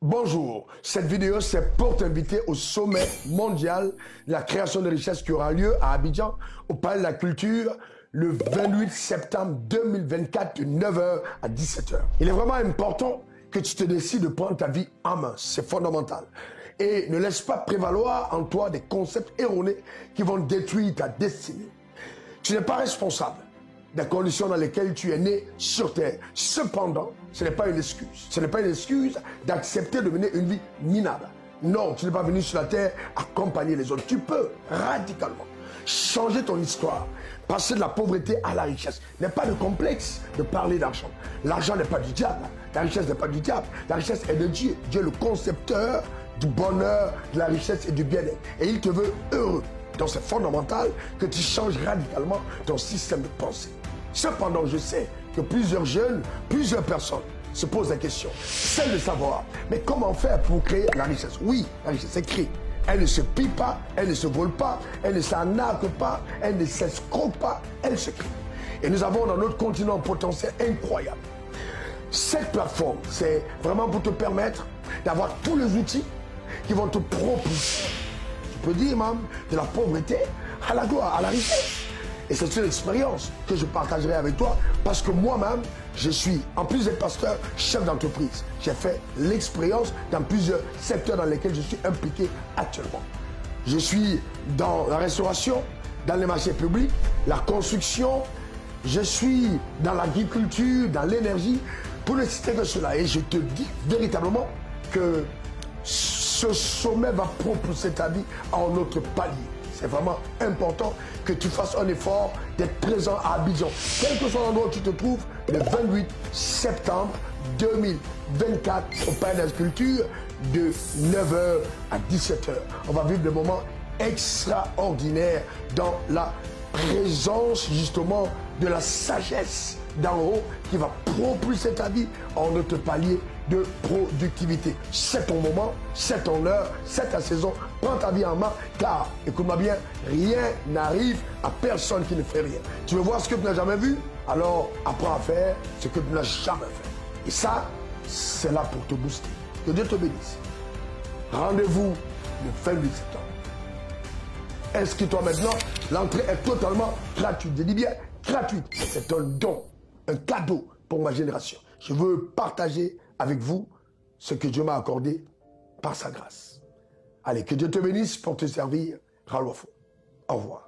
Bonjour, cette vidéo c'est pour t'inviter au sommet mondial de la création de richesses qui aura lieu à Abidjan, au Palais de la Culture, le 28 septembre 2024 de 9h à 17h. Il est vraiment important que tu te décides de prendre ta vie en main, c'est fondamental. Et ne laisse pas prévaloir en toi des concepts erronés qui vont détruire ta destinée. Tu n'es pas responsable des conditions dans lesquelles tu es né sur terre. Cependant, ce n'est pas une excuse. Ce n'est pas une excuse d'accepter de mener une vie minable. Non, tu n'es pas venu sur la terre accompagner les autres. Tu peux radicalement changer ton histoire, passer de la pauvreté à la richesse. Il n'y a pas de complexe de parler d'argent. L'argent n'est pas du diable. La richesse n'est pas du diable. La richesse est de Dieu. Dieu est le concepteur du bonheur, de la richesse et du bien-être. Et il te veut heureux. Donc c'est fondamental que tu changes radicalement ton système de pensée. Cependant, je sais que plusieurs jeunes, plusieurs personnes se posent la question, celle de savoir, mais comment faire pour créer la richesse? Oui, la richesse est créée. Elle ne se pille pas, elle ne se vole pas, elle ne s'arnaque pas, elle ne s'escroque pas, elle se crée. Et nous avons dans notre continent un potentiel incroyable. Cette plateforme, c'est vraiment pour te permettre d'avoir tous les outils qui vont te propulser. Tu peux dire même de la pauvreté à la gloire, à la richesse. Et c'est une expérience que je partagerai avec toi parce que moi-même, je suis, en plus d'être pasteur, chef d'entreprise. J'ai fait l'expérience dans plusieurs secteurs dans lesquels je suis impliqué actuellement. Je suis dans la restauration, dans les marchés publics, la construction, je suis dans l'agriculture, dans l'énergie, pour ne citer que cela. Et je te dis véritablement que ce sommet va propulser ta vie à un autre palier. C'est vraiment important que tu fasses un effort d'être présent à Abidjan. Quel que soit l'endroit où tu te trouves, le 28 septembre 2024 au Palais de la Culture de 9h à 17h. On va vivre des moments extraordinaires dans la présence justement de la sagesse d'en haut qui va propulser ta vie en notre palier de productivité. C'est ton moment, c'est ton heure, c'est ta saison. Prends ta vie en main car, écoute-moi bien, rien n'arrive à personne qui ne fait rien. Tu veux voir ce que tu n'as jamais vu? Alors apprends à faire ce que tu n'as jamais fait. Et ça, c'est là pour te booster. Que Dieu te bénisse. Rendez-vous le 28 septembre. Inscris-toi maintenant. L'entrée est totalement gratuite. Je dis bien gratuite. C'est un don, un cadeau pour ma génération. Je veux partager avec vous ce que Dieu m'a accordé par sa grâce. Allez, que Dieu te bénisse pour te servir. Ralwafo. Au revoir.